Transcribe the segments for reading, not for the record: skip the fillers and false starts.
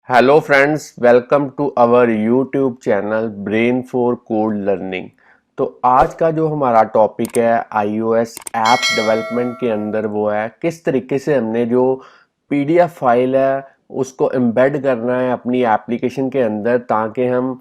Hello friends, welcome to our YouTube channel brain for code learning. तो आज का जो हमारा टॉपिक है आईओएस ऐप डेवलपमेंट के अंदर वो है किस तरीके से हमने जो पीडीएफ फाइल है उसको एम्बेड करना है अपनी एप्लीकेशन के अंदर ताकि हम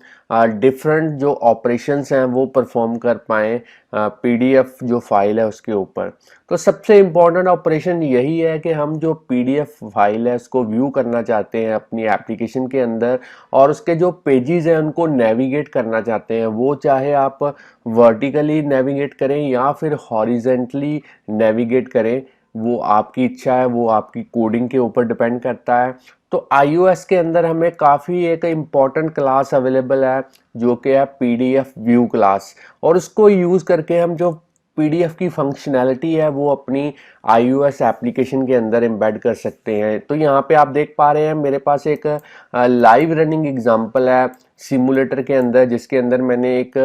डिफरेंट जो ऑपरेशंस हैं वो परफॉर्म कर पाएँ पीडीएफ जो फाइल है उसके ऊपर। तो सबसे इम्पॉर्टेंट ऑपरेशन यही है कि हम जो पीडीएफ फाइल है उसको व्यू करना चाहते हैं अपनी एप्लीकेशन के अंदर और उसके जो पेजेस हैं उनको नेविगेट करना चाहते हैं, वो चाहे आप वर्टिकली नेविगेट करें या फिर हॉरिजेंटली नेविगेट करें, वो आपकी इच्छा है, वो आपकी कोडिंग के ऊपर डिपेंड करता है। तो iOS के अंदर हमें काफ़ी एक इम्पॉर्टेंट क्लास अवेलेबल है जो कि है पीडीएफ व्यू क्लास, और उसको यूज़ करके हम जो पीडीएफ की फंक्शनैलिटी है वो अपनी iOS एप्लीकेशन के अंदर एम्बेड कर सकते हैं। तो यहाँ पे आप देख पा रहे हैं मेरे पास एक लाइव रनिंग एग्जांपल है सिमुलेटर के अंदर, जिसके अंदर मैंने एक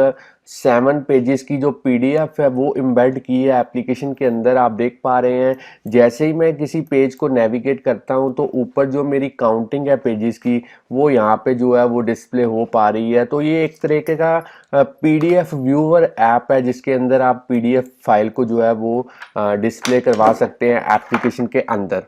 7 पेजेस की जो पीडीएफ है वो एम्बेड की है एप्लीकेशन के अंदर। आप देख पा रहे हैं जैसे ही मैं किसी पेज को नेविगेट करता हूं तो ऊपर जो मेरी काउंटिंग है पेजेस की वो यहाँ पे जो है वो डिस्प्ले हो पा रही है। तो ये एक तरीके का पीडीएफ व्यूअर ऐप है जिसके अंदर आप पीडीएफ फाइल को जो है वो डिस्प्ले करवा सकते हैं एप्लीकेशन के अंदर।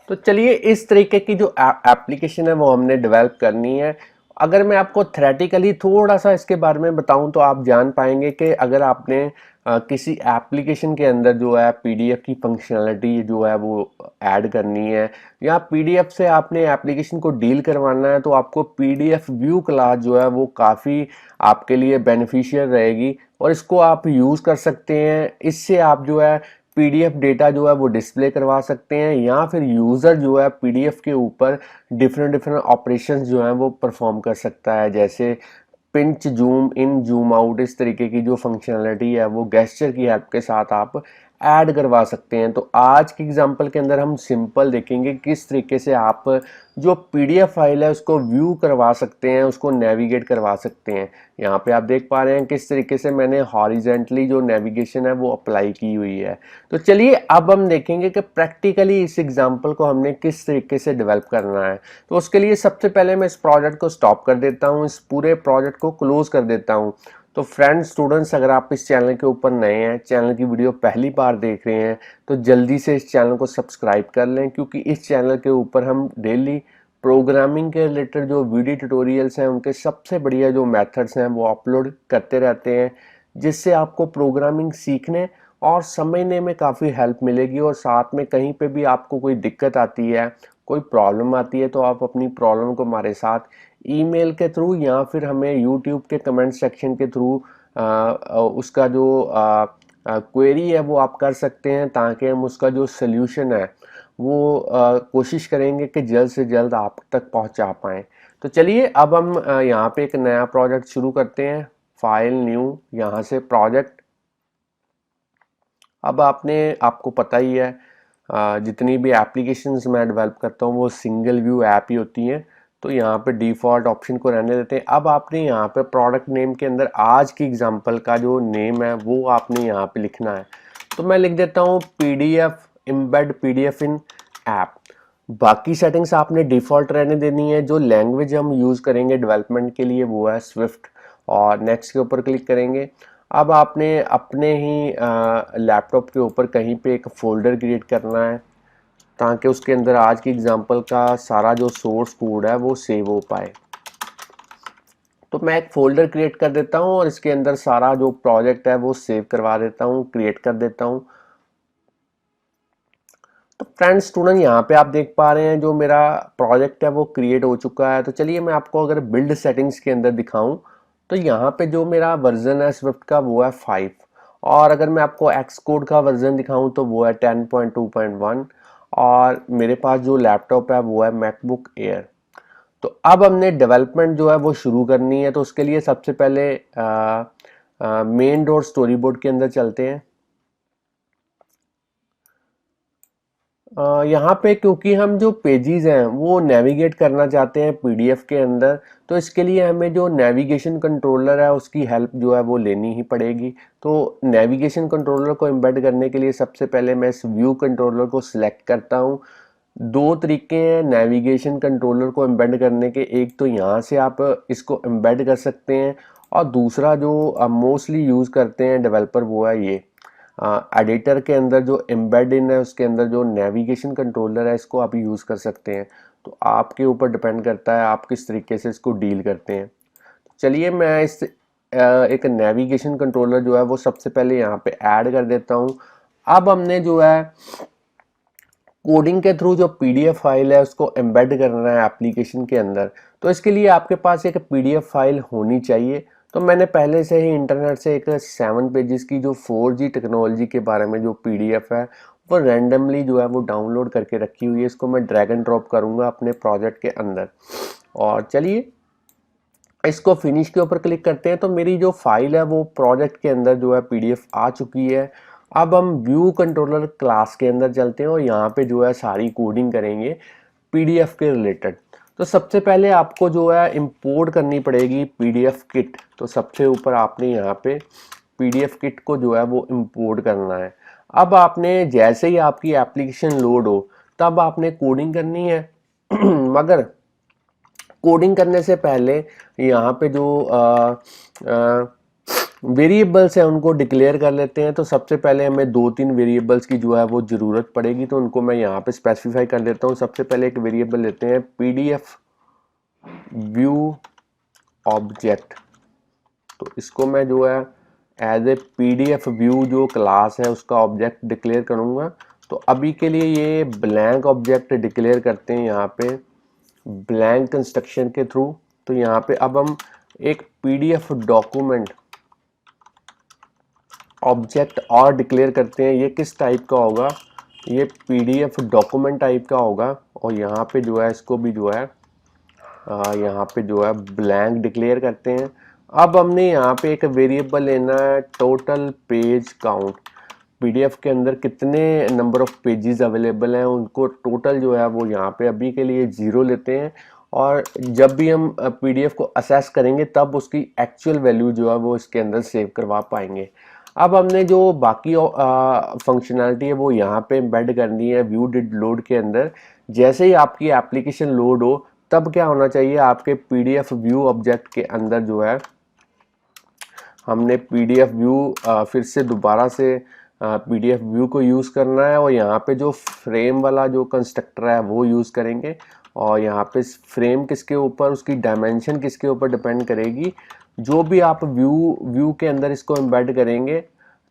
तो चलिए इस तरीके की जो एप्लीकेशन है वो हमने डेवलप करनी है। अगर मैं आपको थ्योरेटिकली थोड़ा सा इसके बारे में बताऊं तो आप जान पाएंगे कि अगर आपने किसी एप्लीकेशन के अंदर जो है पीडीएफ की फंक्शनैलिटी जो है वो ऐड करनी है या पीडीएफ से आपने एप्लीकेशन को डील करवाना है, तो आपको पीडीएफ व्यू क्लास जो है वो काफ़ी आपके लिए बेनिफिशियल रहेगी और इसको आप यूज़ कर सकते हैं। इससे आप जो है पीडीएफ डेटा जो है वो डिस्प्ले करवा सकते हैं या फिर यूज़र जो है पीडीएफ के ऊपर डिफरेंट डिफरेंट ऑपरेशंस जो हैं वो परफॉर्म कर सकता है, जैसे pinch, zoom in, zoom out. इस तरीके की जो फंक्शनैलिटी है वो गेस्चर की हेल्प के साथ आप ऐड करवा सकते हैं। तो आज के एग्जांपल के अंदर हम सिंपल देखेंगे किस तरीके से आप जो पीडीएफ फाइल है उसको व्यू करवा सकते हैं, उसको नेविगेट करवा सकते हैं। यहाँ पे आप देख पा रहे हैं किस तरीके से मैंने हॉरिजेंटली जो नेविगेशन है वो अप्लाई की हुई है। तो चलिए अब हम देखेंगे कि प्रैक्टिकली इस एग्जांपल को हमने किस तरीके से डेवलप करना है। तो उसके लिए सबसे पहले मैं इस प्रोजेक्ट को स्टॉप कर देता हूँ, इस पूरे प्रोजेक्ट को क्लोज कर देता हूँ। तो फ्रेंड्स, स्टूडेंट्स, अगर आप इस चैनल के ऊपर नए हैं, चैनल की वीडियो पहली बार देख रहे हैं, तो जल्दी से इस चैनल को सब्सक्राइब कर लें, क्योंकि इस चैनल के ऊपर हम डेली प्रोग्रामिंग के रिलेटेड जो वीडियो ट्यूटोरियल्स हैं उनके सबसे बढ़िया जो मेथड्स हैं वो अपलोड करते रहते हैं, जिससे आपको प्रोग्रामिंग सीखने और समझने में काफ़ी हेल्प मिलेगी। और साथ में कहीं पे भी आपको कोई दिक्कत आती है, कोई प्रॉब्लम आती है, तो आप अपनी प्रॉब्लम को हमारे साथ ईमेल के थ्रू या फिर हमें यूट्यूब के कमेंट सेक्शन के थ्रू उसका जो क्वेरी है वो आप कर सकते हैं, ताकि हम उसका जो सल्यूशन है वो कोशिश करेंगे कि जल्द से जल्द आप तक पहुंचा पाएँ। तो चलिए अब हम यहाँ पे एक नया प्रोजेक्ट शुरू करते हैं। फाइल, न्यू, यहाँ से प्रोजेक्ट। अब आपको पता ही है जितनी भी एप्लीकेशंस मैं डेवलप करता हूँ वो सिंगल व्यू ऐप ही होती हैं। तो यहाँ पे डिफ़ॉल्ट ऑप्शन को रहने देते हैं। अब आपने यहाँ पे प्रोडक्ट नेम के अंदर आज की एग्जांपल का जो नेम है वो आपने यहाँ पे लिखना है। तो मैं लिख देता हूँ पीडीएफ, एम्बेड पीडीएफ इन ऐप। बाकी सेटिंग्स आपने डिफ़ॉल्ट रहने देनी है। जो लैंग्वेज हम यूज़ करेंगे डेवलपमेंट के लिए वो है स्विफ्ट, और नेक्स्ट के ऊपर क्लिक करेंगे। अब आपने अपने ही लैपटॉप के ऊपर कहीं पे एक फ़ोल्डर क्रिएट करना है, ताकि उसके अंदर आज की एग्जांपल का सारा जो सोर्स कोड है वो सेव हो पाए। तो मैं एक फ़ोल्डर क्रिएट कर देता हूँ और इसके अंदर सारा जो प्रोजेक्ट है वो सेव करवा देता हूँ, क्रिएट कर देता हूँ। तो फ्रेंड्स, स्टूडेंट, यहाँ पे आप देख पा रहे हैं जो मेरा प्रोजेक्ट है वो क्रिएट हो चुका है। तो चलिए मैं आपको अगर बिल्ड सेटिंग्स के अंदर दिखाऊं तो यहाँ पे जो मेरा वर्जन है स्विफ्ट का वो है 5, और अगर मैं आपको एक्स कोड का वर्जन दिखाऊं तो वो है 10.2.1, और मेरे पास जो लैपटॉप है वो है मैकबुक एयर। तो अब हमने डेवलपमेंट जो है वो शुरू करनी है। तो उसके लिए सबसे पहले मेन डॉट स्टोरी बोर्ड के अंदर चलते हैं। यहाँ पे क्योंकि हम जो पेजेस हैं वो नेविगेट करना चाहते हैं पीडीएफ के अंदर, तो इसके लिए हमें जो नेविगेशन कंट्रोलर है उसकी हेल्प जो है वो लेनी ही पड़ेगी। तो नेविगेशन कंट्रोलर को एम्बेड करने के लिए सबसे पहले मैं इस व्यू कंट्रोलर को सिलेक्ट करता हूँ। दो तरीके हैं नेविगेशन कंट्रोलर को एम्बेड करने के। एक तो यहाँ से आप इसको एम्बेड कर सकते हैं, और दूसरा जो मोस्टली यूज़ करते हैं डेवलपर वो है ये एडिटर के अंदर जो एम्बेड इन है उसके अंदर जो नेविगेशन कंट्रोलर है, इसको आप यूज़ कर सकते हैं। तो आपके ऊपर डिपेंड करता है आप किस तरीके से इसको डील करते हैं। चलिए मैं इस एक नेविगेशन कंट्रोलर जो है वो सबसे पहले यहाँ पे ऐड कर देता हूँ। अब हमने जो है कोडिंग के थ्रू जो पीडीएफ फाइल है उसको एम्बेड करना है एप्लीकेशन के अंदर। तो इसके लिए आपके पास एक पीडीएफ फाइल होनी चाहिए। तो मैंने पहले से ही इंटरनेट से एक 7 पेजेस की जो 4G टेक्नोलॉजी के बारे में जो पीडीएफ है वो रैंडमली जो है वो डाउनलोड करके रखी हुई है। इसको मैं ड्रैग एंड ड्रॉप करूँगा अपने प्रोजेक्ट के अंदर। और चलिए इसको फिनिश के ऊपर क्लिक करते हैं। तो मेरी जो फाइल है वो प्रोजेक्ट के अंदर जो है पीडीएफ आ चुकी है। अब हम व्यू कंट्रोलर क्लास के अंदर चलते हैं और यहाँ पे जो है सारी कोडिंग करेंगे पीडीएफ के रिलेटेड। तो सबसे पहले आपको जो है इंपोर्ट करनी पड़ेगी पीडीएफ किट। तो सबसे ऊपर आपने यहाँ पे पीडीएफ किट को जो है वो इंपोर्ट करना है। अब आपने जैसे ही आपकी एप्लीकेशन लोड हो तब आपने कोडिंग करनी है मगर कोडिंग करने से पहले यहाँ पे जो वेरिएबल्स है उनको डिक्लेयर कर लेते हैं। तो सबसे पहले हमें 2-3 वेरिएबल्स की जो है वो ज़रूरत पड़ेगी, तो उनको मैं यहाँ पे स्पेसिफाई कर देता हूँ। सबसे पहले एक वेरिएबल लेते हैं पीडीएफ व्यू ऑब्जेक्ट। तो इसको मैं जो है एज ए पीडीएफ व्यू जो क्लास है उसका ऑब्जेक्ट डिक्लेयर करूँगा। तो अभी के लिए ये ब्लैंक ऑब्जेक्ट डिक्लेयर करते हैं यहाँ पे ब्लैंक कंस्ट्रक्शन के थ्रू। तो यहाँ पे अब हम एक पीडीएफ डॉक्यूमेंट ऑब्जेक्ट और डिक्लेयर करते हैं। ये किस टाइप का होगा, ये पीडीएफ डॉक्यूमेंट टाइप का होगा। और यहाँ पे जो है इसको भी जो है यहाँ पे जो है ब्लैंक डिक्लेयर करते हैं। अब हमने यहाँ पे एक वेरिएबल लेना है टोटल पेज काउंट। पीडीएफ के अंदर कितने नंबर ऑफ पेजेस अवेलेबल हैं उनको टोटल जो है वो यहाँ पे अभी के लिए 0 लेते हैं। और जब भी हम पीडीएफ को असेस करेंगे तब उसकी एक्चुअल वैल्यू जो है वो इसके अंदर सेव करवा पाएंगे। अब हमने जो बाकी फंक्शनैलिटी है वो यहाँ पे एम्बेड करनी है व्यू डिड लोड के अंदर। जैसे ही आपकी एप्लीकेशन लोड हो तब क्या होना चाहिए, आपके पीडीएफ व्यू ऑब्जेक्ट के अंदर जो है हमने पीडीएफ व्यू फिर से दोबारा से पीडीएफ व्यू को यूज़ करना है। और यहाँ पे जो फ्रेम वाला जो कंस्ट्रक्टर है वो यूज़ करेंगे। और यहाँ पे फ्रेम किसके ऊपर, उसकी डायमेंशन किसके ऊपर डिपेंड करेगी। जो भी आप व्यू के अंदर इसको एम्बेड करेंगे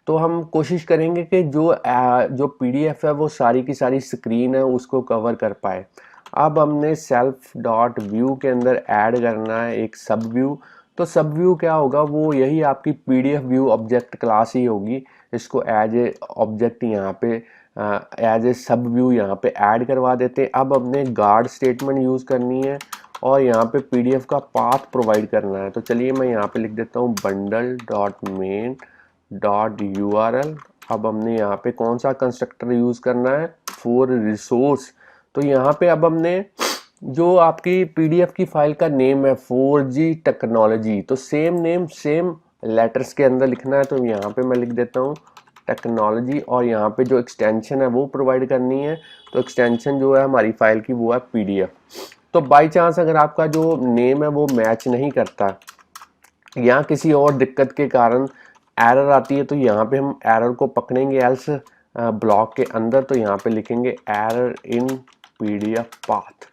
तो हम कोशिश करेंगे कि जो पीडीएफ है वो सारी की सारी स्क्रीन है उसको कवर कर पाए। अब हमने सेल्फ डॉट व्यू के अंदर ऐड करना है एक सब व्यू। तो सब व्यू क्या होगा, वो यही आपकी पीडीएफ व्यू ऑब्जेक्ट क्लास ही होगी। इसको एज ए ऑब्जेक्ट यहाँ पे एज ए सब व्यू यहाँ पे ऐड करवा देते हैं। अब हमने गार्ड स्टेटमेंट यूज़ करनी है और यहाँ पे पीडीएफ का पाथ प्रोवाइड करना है। तो चलिए मैं यहाँ पे लिख देता हूँ bundle dot main dot URL. अब हमने यहाँ पे कौन सा कंस्ट्रक्टर यूज़ करना है, फॉर रिसोर्स। तो यहाँ पे अब हमने जो आपकी पीडीएफ की फाइल का नेम है 4G टेक्नोलॉजी, तो सेम नेम सेम लेटर्स के अंदर लिखना है। तो यहाँ पे मैं लिख देता हूँ टेक्नोलॉजी और यहाँ पे जो एक्सटेंशन है वो प्रोवाइड करनी है। तो एक्सटेंशन जो है हमारी फाइल की वो है पीडीएफ। तो बाई चांस अगर आपका जो नेम है वो मैच नहीं करता या किसी और दिक्कत के कारण एरर आती है, तो यहाँ पे हम एरर को पकड़ेंगे एल्स ब्लॉक के अंदर। तो यहाँ पे लिखेंगे एरर इन पीडीएफ पाथ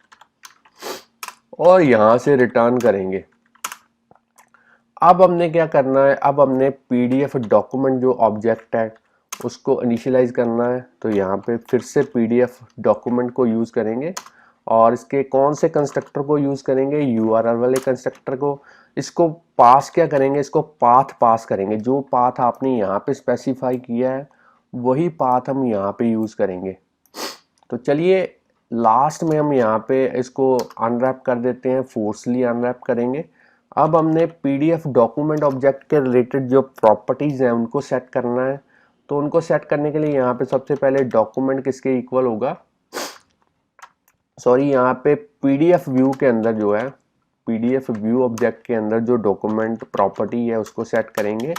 और यहाँ से रिटर्न करेंगे। अब हमने क्या करना है, अब हमने पीडीएफ डॉक्यूमेंट जो ऑब्जेक्ट है उसको इनिशियलाइज करना है। तो यहाँ पे फिर से पीडीएफ डॉक्यूमेंट को यूज़ करेंगे और इसके कौन से कंस्ट्रक्टर को यूज़ करेंगे, यूआरएल वाले कंस्ट्रक्टर को। इसको पास क्या करेंगे, इसको पाथ पास करेंगे। जो पाथ आपने यहाँ पे स्पेसिफाई किया है वही पाथ हम यहाँ पे यूज़ करेंगे। तो चलिए लास्ट में हम यहाँ पे इसको अनरैप कर देते हैं, फोर्सली अनरैप करेंगे। अब हमने पीडीएफ डॉक्यूमेंट ऑब्जेक्ट के रिलेटेड जो प्रॉपर्टीज़ हैं उनको सेट करना है। तो उनको सेट करने के लिए यहाँ पे सबसे पहले डॉक्यूमेंट किसके इक्वल होगा, सॉरी यहाँ पे पीडीएफ व्यू के अंदर जो है पीडीएफ व्यू ऑब्जेक्ट के अंदर जो डॉक्यूमेंट प्रॉपर्टी है उसको सेट करेंगे।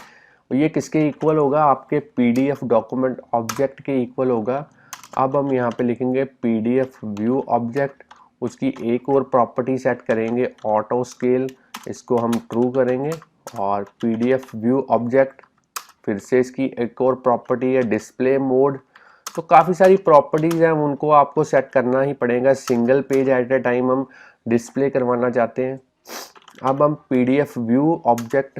ये किसके इक्वल होगा, आपके पीडीएफ डॉक्यूमेंट ऑब्जेक्ट के इक्वल होगा। अब हम यहाँ पे लिखेंगे PDF व्यू ऑब्जेक्ट, उसकी एक और प्रॉपर्टी सेट करेंगे ऑटो स्केल, इसको हम ट्रू करेंगे। और PDF व्यू ऑब्जेक्ट, फिर से इसकी एक और प्रॉपर्टी है डिस्प्ले मोड। तो काफ़ी सारी प्रॉपर्टीज़ हैं, उनको आपको सेट करना ही पड़ेगा। सिंगल पेज एट ए टाइम हम डिस्प्ले करवाना चाहते हैं। अब हम PDF व्यू ऑब्जेक्ट,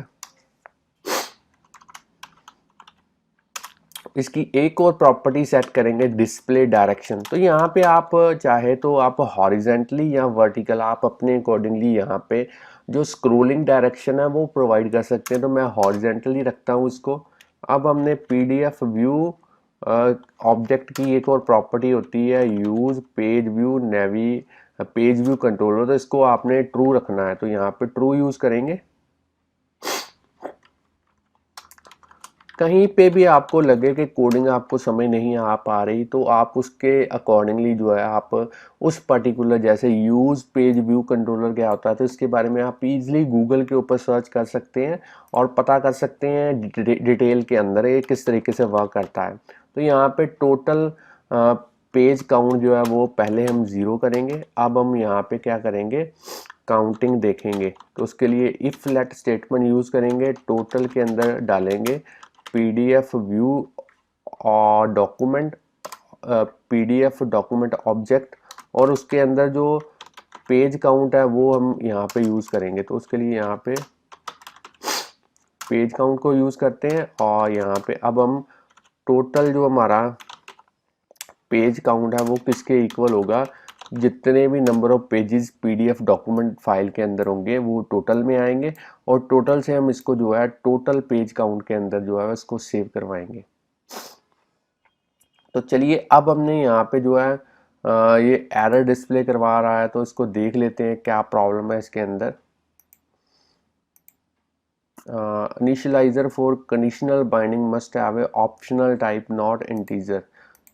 इसकी एक और प्रॉपर्टी सेट करेंगे डिस्प्ले डायरेक्शन। तो यहाँ पे आप चाहे तो आप हॉरिजेंटली या वर्टिकल, आप अपने अकॉर्डिंगली यहाँ पे जो स्क्रोलिंग डायरेक्शन है वो प्रोवाइड कर सकते हैं। तो मैं हॉरिजेंटली रखता हूँ इसको। अब हमने PDF व्यू ऑब्जेक्ट की एक और प्रॉपर्टी होती है use page view navy page view controller, तो इसको आपने ट्रू रखना है। तो यहाँ पे ट्रू यूज करेंगे। कहीं पे भी आपको लगे कि कोडिंग आपको समझ नहीं आ पा रही, तो आप उसके अकॉर्डिंगली जो है आप उस पर्टिकुलर, जैसे यूज़ पेज व्यू कंट्रोलर क्या होता है, तो इसके बारे में आप इजीली गूगल के ऊपर सर्च कर सकते हैं और पता कर सकते हैं डिटेल के अंदर ये किस तरीके से वर्क करता है। तो यहाँ पे टोटल पेज काउंट जो है वो पहले हम 0 करेंगे। अब हम यहाँ पे क्या करेंगे, काउंटिंग देखेंगे। तो उसके लिए इफ लेट स्टेटमेंट यूज़ करेंगे, टोटल के अंदर डालेंगे PDF व्यू और डॉक्यूमेंट, PDF डॉक्यूमेंट ऑब्जेक्ट, और उसके अंदर जो पेज काउंट है वो हम यहाँ पे यूज़ करेंगे। तो उसके लिए यहाँ पे पेज काउंट को यूज़ करते हैं। और यहाँ पे अब हम टोटल जो हमारा पेज काउंट है वो किसके इक्वल होगा, जितने भी number of pages PDF document file के अंदर होंगे वो टोटल में आएंगे, और टोटल से हम इसको जो है टोटल पेज काउंट के अंदर जो है इसको सेव करवाएंगे। तो चलिए अब हमने यहाँ पे जो है ये एरर डिस्प्ले करवा रहा है, तो इसको देख लेते हैं क्या प्रॉब्लम है इसके अंदर। Initialiser for conditional binding must have a optional type not integer.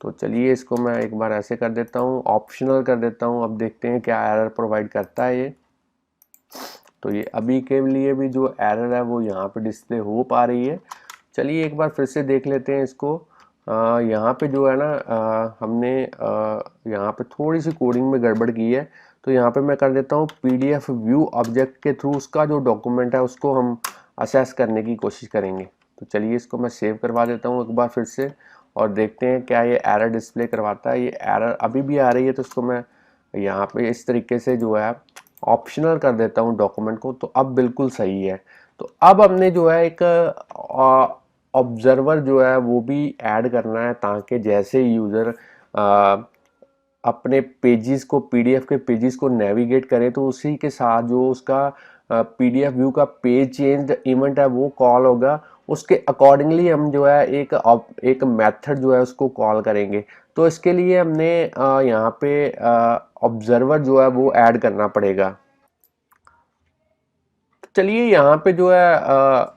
तो चलिए इसको मैं एक बार ऐसे कर देता हूँ, ऑप्शनल कर देता हूँ। अब देखते हैं क्या एरर प्रोवाइड करता है ये। तो ये अभी के लिए भी जो एरर है वो यहाँ पे डिस्प्ले हो पा रही है। चलिए एक बार फिर से देख लेते हैं इसको। यहाँ पे जो है ना हमने यहाँ पे थोड़ी सी कोडिंग में गड़बड़ की है। तो यहाँ पे मैं कर देता हूँ PDF व्यू ऑब्जेक्ट के थ्रू उसका जो डॉक्यूमेंट है उसको हम असेस करने की कोशिश करेंगे। तो चलिए इसको मैं सेव करवा देता हूँ एक बार फिर से, और देखते हैं क्या ये एरर डिस्प्ले करवाता है। ये एरर अभी भी आ रही है, तो इसको मैं यहाँ पे इस तरीके से जो है ऑप्शनल कर देता हूँ डॉक्यूमेंट को। तो अब बिल्कुल सही है। तो अब हमने जो है एक ऑब्जर्वर जो है वो भी ऐड करना है, ताकि जैसे यूज़र अपने पेजेस को PDF के पेजेस को नेविगेट करे, तो उसी के साथ जो उसका PDF व्यू का पेज चेंज इवेंट है वो कॉल होगा। उसके अकॉर्डिंगली हम जो है एक मेथड जो है उसको कॉल करेंगे। तो इसके लिए हमने यहाँ पे ऑब्जर्वर जो है वो ऐड करना पड़ेगा। चलिए यहाँ पे जो है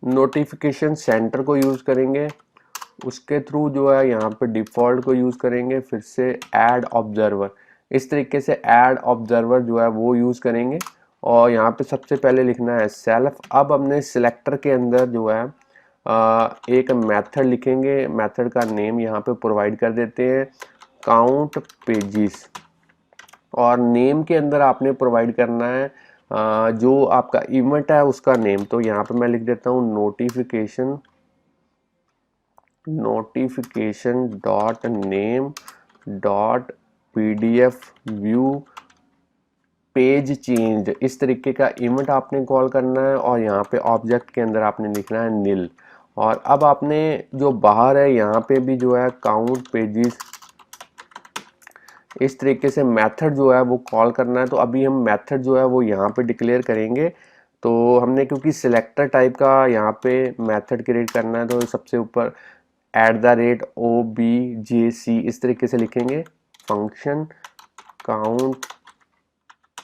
नोटिफिकेशन सेंटर को यूज़ करेंगे, उसके थ्रू जो है यहाँ पे डिफ़ॉल्ट को यूज़ करेंगे, फिर से ऐड ऑब्जर्वर, इस तरीके से ऐड ऑब्जर्वर जो है वो यूज़ करेंगे। और यहाँ पे सबसे पहले लिखना है सेल्फ। अब हमने सिलेक्टर के अंदर जो है एक मेथड लिखेंगे, मेथड का नेम यहाँ पे प्रोवाइड कर देते हैं काउंट पेजेस, और नेम के अंदर आपने प्रोवाइड करना है जो आपका इवेंट है उसका नेम। तो यहाँ पे मैं लिख देता हूँ notification dot name dot PDF view page change, इस तरीके का इवेंट आपने कॉल करना है। और यहाँ पे ऑब्जेक्ट के अंदर आपने लिखना है नील। और अब आपने जो बाहर है यहाँ पे भी जो है काउंट पेजेस, इस तरीके से मेथड जो है वो कॉल करना है। तो अभी हम मेथड जो है वो यहाँ पे डिक्लेयर करेंगे। तो हमने क्योंकि सिलेक्टर टाइप का यहाँ पे मेथड क्रिएट करना है, तो सबसे ऊपर @OBJC इस तरीके से लिखेंगे फंक्शन काउंट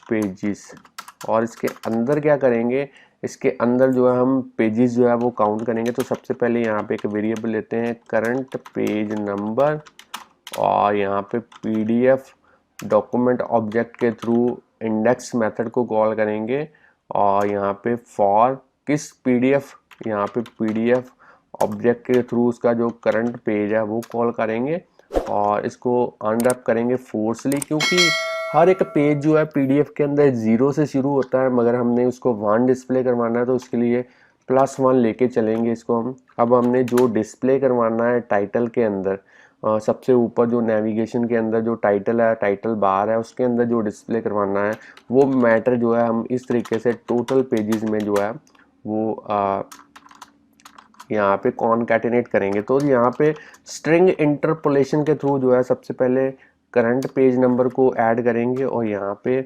पेजेस। और इसके अंदर क्या करेंगे, इसके अंदर जो है हम पेजेस जो है वो काउंट करेंगे। तो सबसे पहले यहाँ पे एक वेरिएबल लेते हैं करंट पेज नंबर, और यहाँ पे PDF डॉक्यूमेंट ऑब्जेक्ट के थ्रू इंडेक्स मेथड को कॉल करेंगे। और यहाँ पे फॉर किस PDF, यहाँ पे PDF ऑब्जेक्ट के थ्रू उसका जो करंट पेज है वो कॉल करेंगे। और इसको अनरैप करेंगे फोर्सली, क्योंकि हर एक पेज जो है पीडीएफ के अंदर 0 से शुरू होता है, मगर हमने उसको 1 डिस्प्ले करवाना है तो उसके लिए +1 लेके चलेंगे इसको हम। अब हमने जो डिस्प्ले करवाना है टाइटल के अंदर, सबसे ऊपर जो नेविगेशन के अंदर जो टाइटल है, टाइटल बार है, उसके अंदर जो डिस्प्ले करवाना है वो मैटर जो है हम इस तरीके से टोटल पेजेस में जो है वो यहाँ पे कॉनकैटिनेट करेंगे। तो यहाँ पे स्ट्रिंग इंटरपोलेशन के थ्रू जो है सबसे पहले करंट पेज नंबर को ऐड करेंगे और यहाँ पे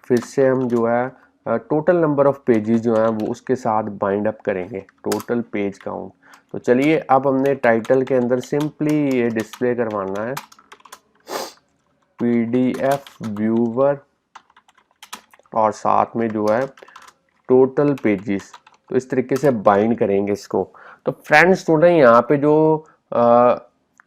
फिर से हम जो है टोटल नंबर ऑफ पेजेस जो हैं वो उसके साथ बाइंड अप करेंगे, टोटल पेज काउंट। तो चलिए अब हमने टाइटल के अंदर सिंपली ये डिस्प्ले करवाना है पीडीएफ व्यूवर और साथ में जो है टोटल पेजेस। तो इस तरीके से बाइंड करेंगे इसको। तो फ्रेंड्स स्टूडेंट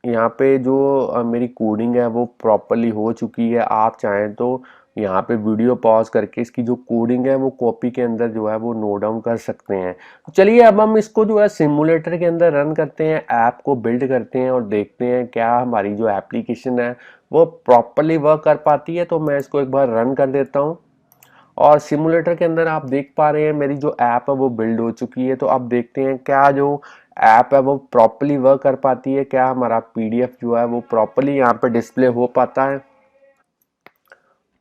यहाँ पे जो मेरी कोडिंग है वो प्रॉपरली हो चुकी है। आप चाहें तो यहाँ पे वीडियो पॉज करके इसकी जो कोडिंग है वो कॉपी के अंदर जो है वो नोट डाउन कर सकते हैं। तो चलिए अब हम इसको जो है सिमुलेटर के अंदर रन करते हैं, ऐप को बिल्ड करते हैं और देखते हैं क्या हमारी जो एप्लीकेशन है वो प्रॉपरली वर्क कर पाती है। तो मैं इसको एक बार रन कर देता हूँ और सिमुलेटर के अंदर आप देख पा रहे हैं मेरी जो ऐप है वो बिल्ड हो चुकी है। तो अब देखते हैं क्या जो ऐप है वो प्रॉपरली वर्क कर पाती है, क्या हमारा पीडीएफ जो है वो प्रॉपरली यहाँ पे डिस्प्ले हो पाता है।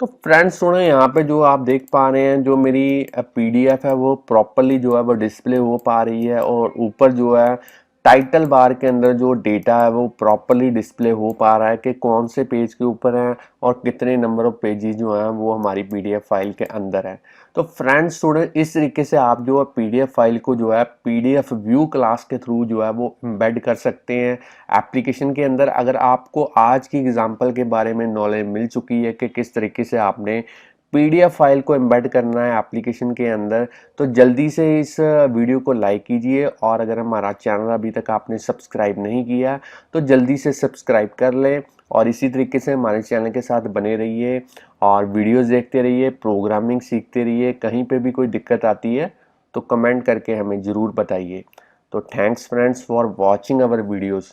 तो फ्रेंड्स सुने, यहाँ पे जो आप देख पा रहे हैं जो मेरी पीडीएफ है वो प्रॉपरली जो है वो डिस्प्ले हो पा रही है और ऊपर जो है टाइटल बार के अंदर जो डेटा है वो प्रॉपरली डिस्प्ले हो पा रहा है कि कौन से पेज के ऊपर है और कितने नंबर ऑफ पेजेस जो हैं वो हमारी पीडीएफ फाइल के अंदर है। तो फ्रेंड्स स्टूडेंट इस तरीके से आप जो है पीडीएफ फाइल को जो है पीडीएफ व्यू क्लास के थ्रू जो है वो एम्बेड कर सकते हैं एप्लीकेशन के अंदर। अगर आपको आज की एग्जांपल के बारे में नॉलेज मिल चुकी है कि किस तरीके से आपने पीडीएफ फाइल को एम्बेड करना है एप्लीकेशन के अंदर, तो जल्दी से इस वीडियो को लाइक कीजिए और अगर हमारा चैनल अभी तक आपने सब्सक्राइब नहीं किया तो जल्दी से सब्सक्राइब कर लें और इसी तरीके से हमारे चैनल के साथ बने रहिए और वीडियोस देखते रहिए, प्रोग्रामिंग सीखते रहिए। कहीं पे भी कोई दिक्कत आती है तो कमेंट करके हमें ज़रूर बताइए। तो thanks friends for watching our videos.